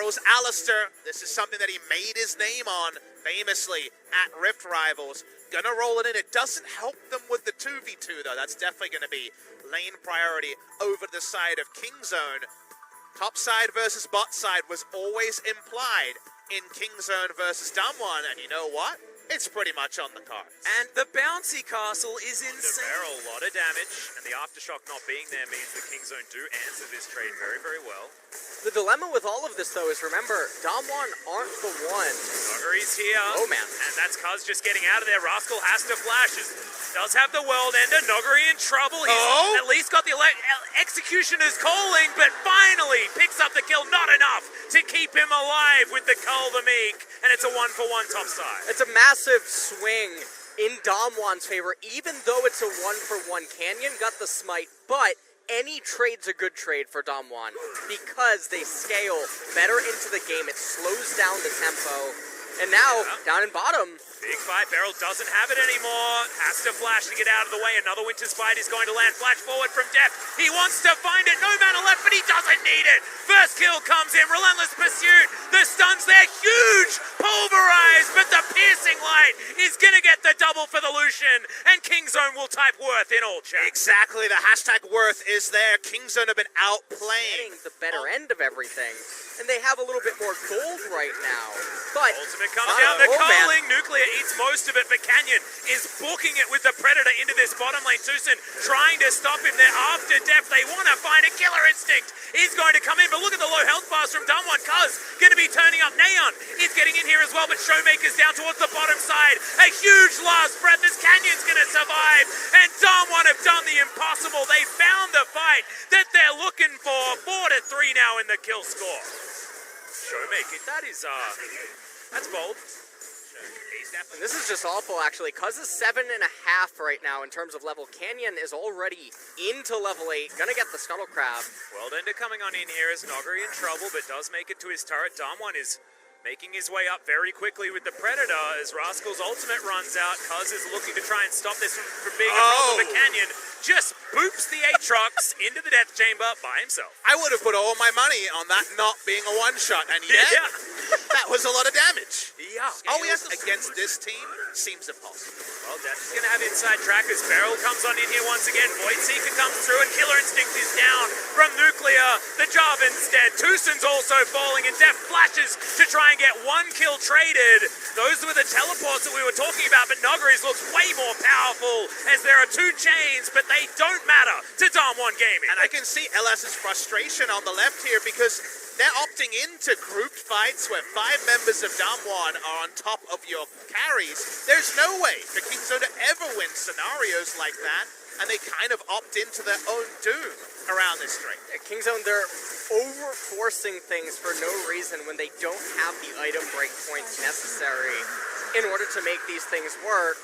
Rivals. Alistair, this is something that he made his name on famously at Rift Rivals. Gonna roll it in. It doesn't help them with the 2v2 though. That's definitely gonna be lane priority over the side of Kingzone. Top side versus bot side was always implied in Kingzone versus Damwon, and you know what? It's pretty much on the cards. And the bouncy castle is insane. The barrel, a lot of damage, and the aftershock not being there means that Kingzone do answer this trade very, very well. The dilemma with all of this, though, is remember, Damwon aren't the one. Nuggery's here. Oh, man. And that's Cuz just getting out of there. Rascal has to flash. Does have the world ender. Nuggery in trouble. He's at least got the executioner's calling, but finally picks up the kill. Not enough to keep him alive with the Cull the Meek. And it's a 1-for-1 top side. It's a massive swing in Damwon's favor, even though it's a 1-for-1. Canyon got the smite, but any trade's a good trade for Damwon because they scale better into the game. It slows down the tempo. And now, down in bottom, big fight. Beryl doesn't have it anymore. Has to flash to get out of the way. Another Winter's Fight is going to land. Flash forward from Def. He wants to find it. No mana left, but he doesn't need it. First kill comes in. Relentless pursuit. The stuns there. Huge. Pulverized. But the piercing light is going to get the double for the Lucian. And Kingzone will type Worth in all chat. Exactly. The hashtag Worth is there. Kingzone have been outplaying. getting the better end of everything. And they have a little bit more gold right now. But Ultimate comes down, the calling. Nuclear eats most of it, but Canyon is booking it with the Predator into this bottom lane. Tucson trying to stop him there after death. They want to find a Killer Instinct. He's going to come in, but look at the low health bars from Damwon. Cuz going to be turning up. Neon is getting in here as well, but Showmaker's down towards the bottom side. A huge last breath as Canyon's going to survive. And Damwon have done the impossible. They found the fight that they're looking for. 4-3 now in the kill score. Showmaker, that's bold. And this is just awful, actually. Cuz is 7.5 right now in terms of level. Canyon is already into level 8. Gonna get the Scuttle Crab. World Ender coming on in here as Noggery in trouble, but does make it to his turret. Damwon is making his way up very quickly with the Predator as Rascal's ultimate runs out. Cuz is looking to try and stop this from being a problem, but Canyon just boops the Aatrox into the death chamber by himself. I would have put all my money on that not being a one-shot, and yet, that was a lot of damage. Yeah. Oh, yes, against this team seems impossible. Well, Death is going to have inside trackers. Beryl comes on in here once again. Void Seeker comes through, and Killer Instinct is down from Nuclear. The Jarvan's dead. Tucson's also falling, and Death flashes to try and get one kill traded. Those were the teleports that we were talking about, but Noggery's looks way more powerful as there are 2 chains, but they don't matter to Damwon Gaming. And I can see LS's frustration on the left here because they're opting into grouped fights where 5 members of Damwon are on top of your carries. There's no way for Kingzone to ever win scenarios like that, and they kind of opt into their own doom around this trade. Yeah, Kingzone, they're over-forcing things for no reason when they don't have the item break points necessary in order to make these things work.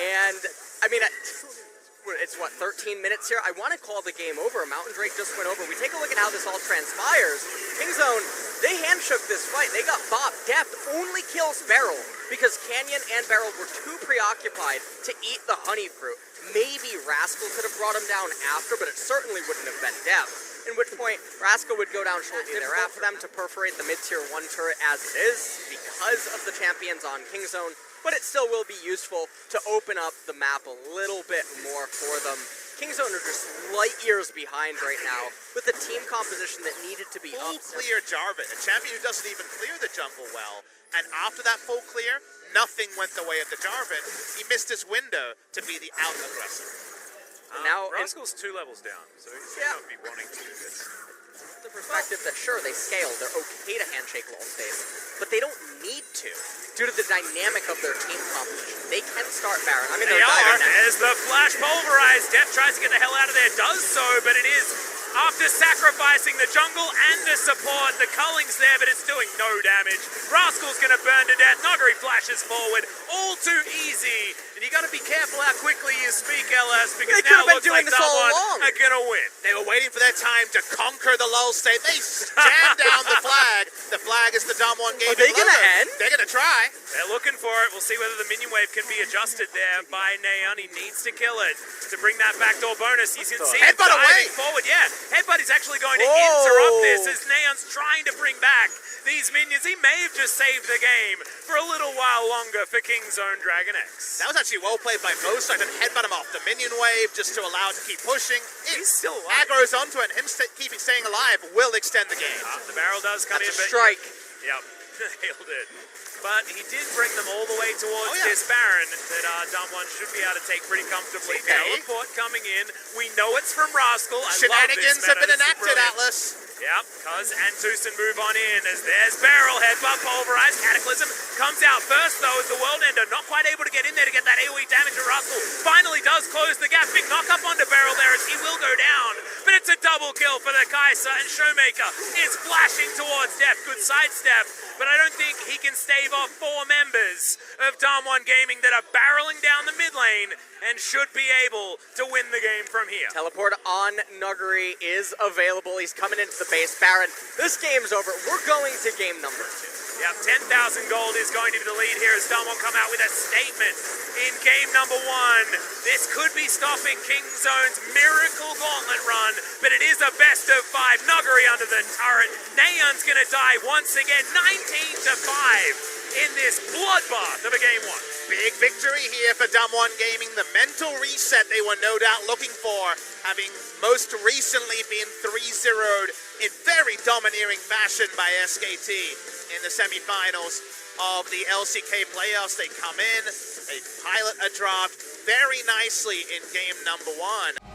And, I mean, it's what, 13 minutes here? I want to call the game over. Mountain Drake just went over. We take a look at how this all transpires. Kingzone, they handshook this fight. They got bopped. Deft only kills Beryl because Canyon and Beryl were too preoccupied to eat the honey fruit. Maybe Rascal could have brought him down after, but it certainly wouldn't have been Deft. In which point, Rascal would go down shortly thereafter them to perforate the mid-tier 1 turret as it is because of the champions on Kingzone. But it still will be useful to open up the map a little bit more for them. Kingzone are just light years behind right now with the team composition that needed to be full up. Clear Jarvan, a champion who doesn't even clear the jungle well. And after that full clear, nothing went the way of the Jarvan. He missed his window to be the out-aggressor. Now Rascal's 2 levels down, so he should not be wanting to do this. The perspective that sure, they scale, they're okay to handshake LoL space, but they don't need to due to the dynamic of their team composition. They can start Baron. I mean, they're diving now. As the flash pulverized, Death tries to get the hell out of there, does so, but it is after sacrificing the jungle and the support. The culling's there, but it's doing no damage. Rascal's gonna burn to death. Noggery flashes forward, all too easy. And you gotta to be careful how quickly you speak, LS, because They could now have been looks doing like this all Damwon along. are going to win. They were waiting for their time to conquer the lull state. They jammed down the flag. The flag is the Damwon Gaming Are they gonna logo. end? They're gonna try. They're looking for it. We'll see whether the minion wave can be adjusted there by Naeon. He needs to kill it to bring that backdoor bonus. You can see him Headbutt away. diving forward. Yeah, Headbutt is actually going to Whoa. interrupt this as Naeon's trying to bring back these minions. He may have just saved the game for a little while longer for King's Own Dragon X. That was actually well played by most. I didn't headbutt him off the minion wave just to allow it to keep pushing. He's still alive. Aggro's onto it, and him staying alive will extend the game. The barrel does come That's in, a but strike. Yep, nailed it. But he did bring them all the way towards Oh, yeah. this Baron that Damwon should be able to take pretty comfortably. Okay. Teleport coming in. We know it's from Rascal. I love Shenanigans this have meta. been This is enacted, brilliant. Atlas. Yep, Cuz and Tucson move on in as there's Barrel, Headbutt, Pulverize, Cataclysm comes out first though as the World Ender not quite able to get in there to get that AoE damage to Rascal. Finally does close the gap. Big knock up onto Barrel there as he will go down. But it's a double kill for the Kaiser, and Showmaker is flashing towards death. Good sidestep, but I don't think he can stave off 4 members of Damwon Gaming that are barreling down the mid lane and should be able to win the game from here. Teleport on Nuggery is available. He's coming into the base. Baron, this game's over. We're going to game number 2. Yep, 10,000 gold is going to be the lead here as Damwon come out with a statement in game number 1. This could be stopping King Zone's miracle gauntlet run, but it is a best of 5. Nuggery under the turret. Naeon's going to die once again, 19-5 in this bloodbath of a game 1. Big victory here for Damwon Gaming. The mental reset they were no doubt looking for, having most recently been 3-0'd in very domineering fashion by SKT in the semifinals of the LCK playoffs. They come in, they pilot a draft very nicely in game number 1.